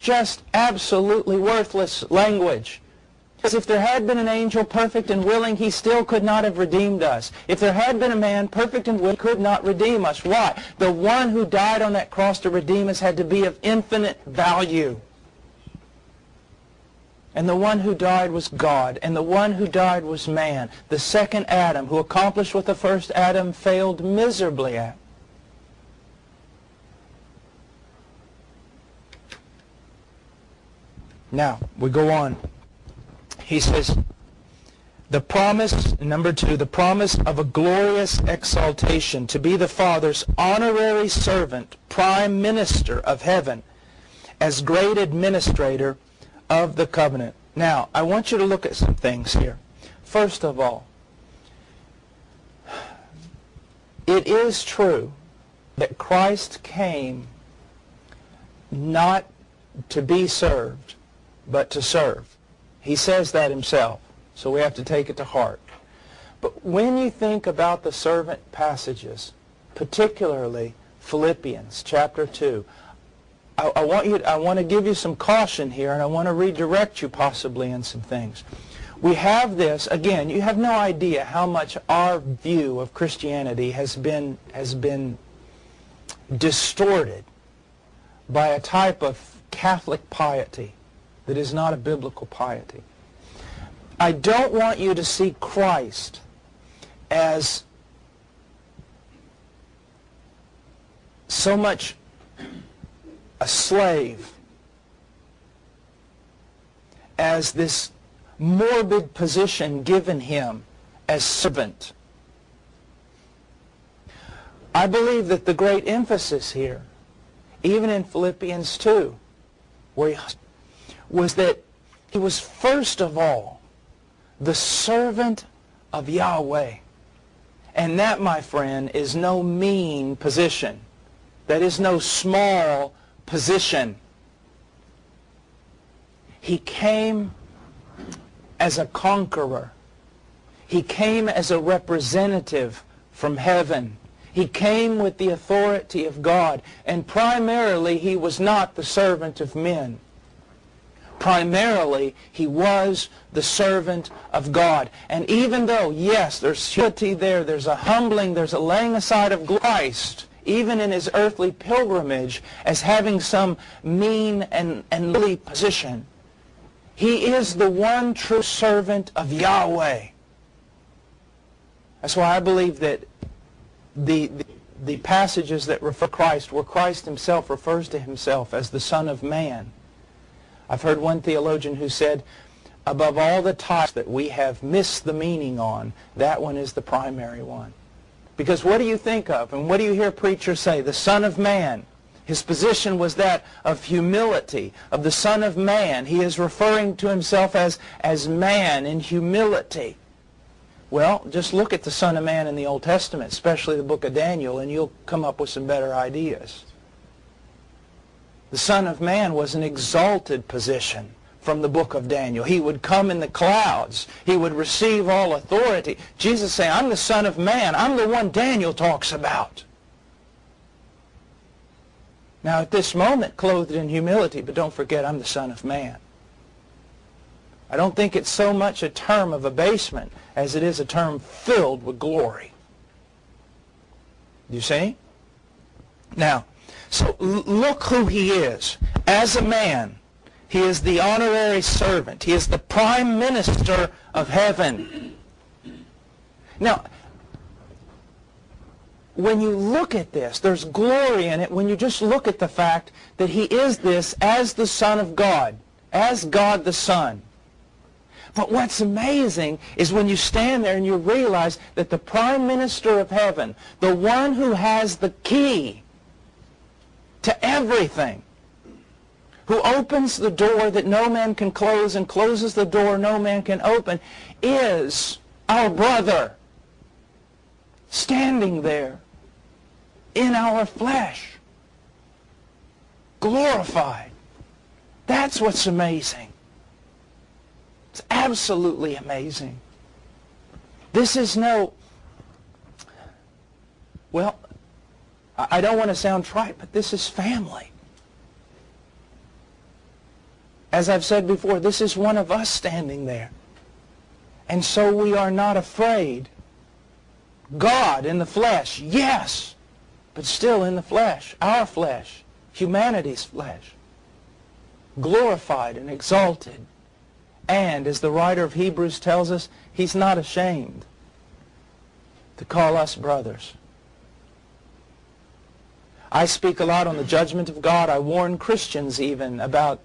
just absolutely worthless language. Because if there had been an angel perfect and willing, he still could not have redeemed us. If there had been a man perfect and willing, he could not redeem us. Why? The one who died on that cross to redeem us had to be of infinite value. And the one who died was God, and the one who died was man, the second Adam, who accomplished what the first Adam failed miserably at. Now, we go on. He says, the promise, number 2, the promise of a glorious exaltation, to be the Father's honorary servant, prime minister of heaven, as great administrator of the covenant. Now, I want you to look at some things here. First of all, it is true that Christ came not to be served, but to serve. He says that himself, so we have to take it to heart. But when you think about the servant passages, particularly Philippians chapter 2, I want to give you some caution here, and I want to redirect you possibly in some things. We have this, again, you have no idea how much our view of Christianity has been distorted by a type of Catholic piety that is not a biblical piety. I don't want you to see Christ as so much a slave, as this morbid position given him as servant. I believe that the great emphasis here, even in Philippians 2, was that he was first of all the servant of Yahweh. And that, my friend, is no mean position. That is no small position. He came as a conqueror. He came as a representative from heaven. He came with the authority of God. And primarily, he was not the servant of men. Primarily, he was the servant of God. And even though, yes, there's humility there, there's a humbling, there's a laying aside of Christ, even in his earthly pilgrimage, as having some mean and lowly position, he is the one true servant of Yahweh. That's why I believe that the passages that refer to Christ, where Christ himself refers to himself as the Son of Man. I've heard one theologian who said, above all the titles that we have missed the meaning on, that one is the primary one. Because what do you think of, and what do you hear preachers say? The Son of Man. His position was that of humility, of the Son of Man. He is referring to himself as man in humility. Well, just look at the Son of Man in the Old Testament, especially the book of Daniel, and you'll come up with some better ideas. The Son of Man was an exalted position from the book of Daniel. He would come in the clouds. He would receive all authority. Jesus saying, I'm the Son of Man. I'm the one Daniel talks about. Now at this moment, clothed in humility, but don't forget, I'm the Son of Man. I don't think it's so much a term of abasement as it is a term filled with glory. You see? Now, so look who he is. As a man, he is the honorary servant. He is the prime minister of heaven. Now, when you look at this, there's glory in it when you just look at the fact that he is this as the Son of God, as God the Son. But what's amazing is when you stand there and you realize that the prime minister of heaven, the one who has the key to everything, who opens the door that no man can close and closes the door no man can open, is our brother standing there in our flesh, glorified. That's what's amazing. It's absolutely amazing. This is no, well, I don't want to sound trite, but this is family. As I've said before, this is one of us standing there. And so we are not afraid. God in the flesh, yes, but still in the flesh, our flesh, humanity's flesh, glorified and exalted. And, as the writer of Hebrews tells us, He's not ashamed to call us brothers. I speak a lot on the judgment of God. I warn Christians even about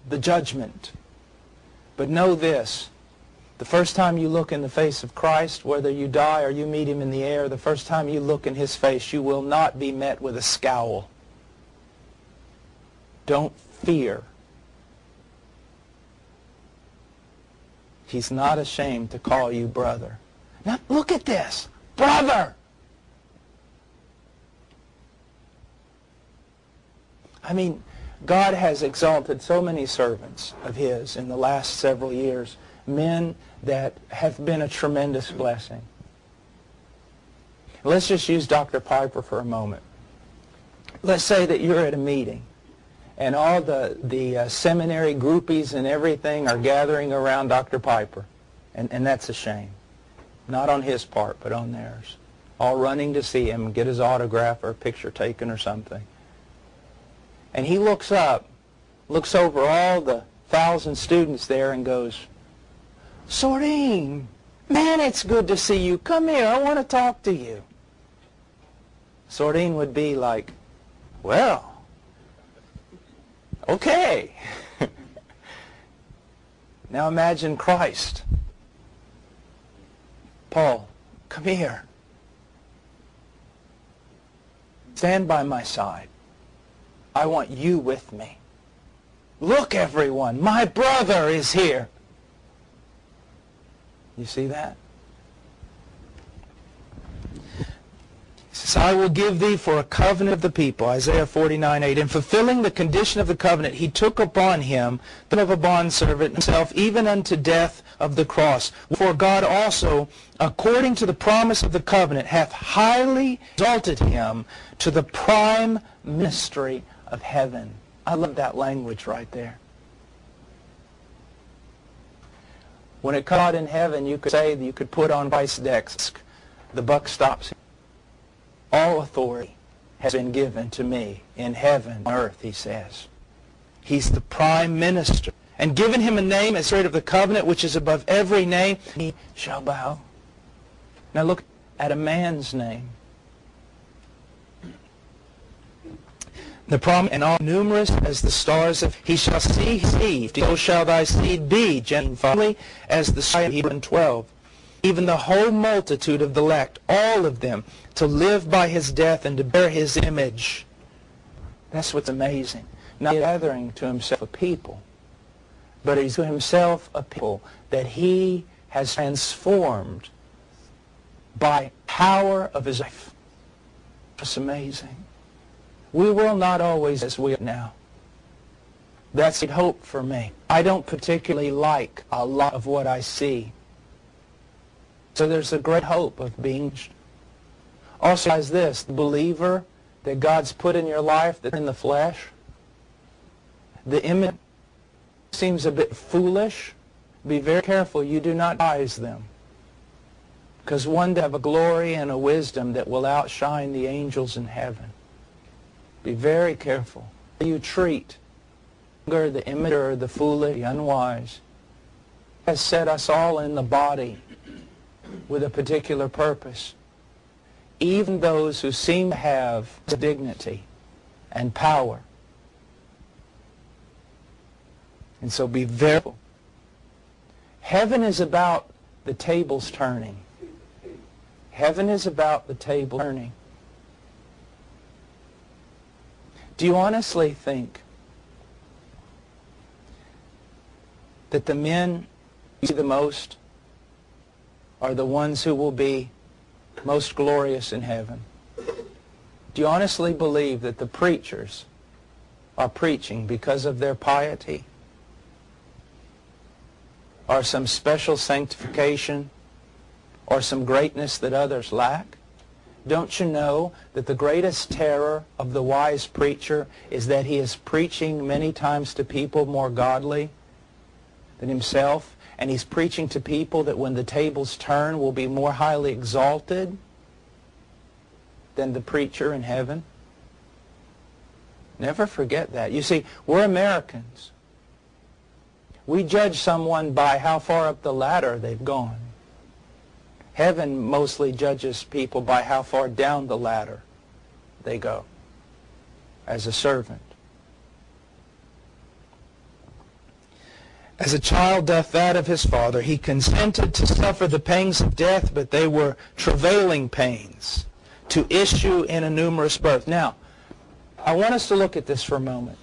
the judgment. But know this, the first time you look in the face of Christ, whether you die or you meet Him in the air, the first time you look in His face, you will not be met with a scowl. Don't fear. He's not ashamed to call you brother. Now look at this. Brother! I mean, God has exalted so many servants of His in the last several years, men that have been a tremendous blessing. Let's just use Dr. Piper for a moment. Let's say that you're at a meeting and all the seminary groupies and everything are gathering around Dr. Piper, and that's a shame. Not on his part, but on theirs. All running to see him and get his autograph or a picture taken or something. And he looks up, looks over all the 1,000 students there and goes, Sordine, man, it's good to see you. Come here, I want to talk to you. Sordine would be like, well, okay. Now imagine Christ. Paul, come here. Stand by my side. I want you with me. Look, everyone, my brother is here. You see that? He says, I will give thee for a covenant of the people, Isaiah 49:8. In fulfilling the condition of the covenant, he took upon him the of a bondservant himself, even unto death of the cross. For God also, according to the promise of the covenant, hath highly exalted him to the prime ministry of heaven. I love that language right there. When it comes out in heaven, you could say, you could put on Christ's desk, the buck stops here. All authority has been given to me in heaven and earth, he says. He's the prime minister. And given him a name as head of the covenant, which is above every name, he shall bow. Now look at a man's name. The promise, and all numerous as the stars of, he shall see his seed, so shall thy seed be, finally, as the sky of Hebrews 12. Even the whole multitude of the elect, all of them, to live by his death and to bear his image. That's what's amazing. Not gathering to himself a people, but he's to himself a people that he has transformed by power of his life. It's amazing. We will not always as we are now. That's the hope for me. I don't particularly like a lot of what I see. So there's a great hope of being. Also as this, the believer that God's put in your life that's in the flesh, the image seems a bit foolish. Be very careful you do not despise them. Because one day have a glory and a wisdom that will outshine the angels in heaven. Be very careful. You treat the immature, the foolish, the unwise. He has set us all in the body with a particular purpose. Even those who seem to have dignity and power. And so be very careful. Heaven is about the tables turning. Heaven is about the table turning. Do you honestly think that the men you see the most are the ones who will be most glorious in heaven? Do you honestly believe that the preachers are preaching because of their piety or some special sanctification or some greatness that others lack? Don't you know that the greatest terror of the wise preacher is that he is preaching many times to people more godly than himself, and he's preaching to people that when the tables turn will be more highly exalted than the preacher in heaven? Never forget that. You see, we're Americans. We judge someone by how far up the ladder they've gone. Heaven mostly judges people by how far down the ladder they go as a servant. As a child doth that of his father, he consented to suffer the pangs of death, but they were travailing pains, to issue in a numerous birth. Now, I want us to look at this for a moment.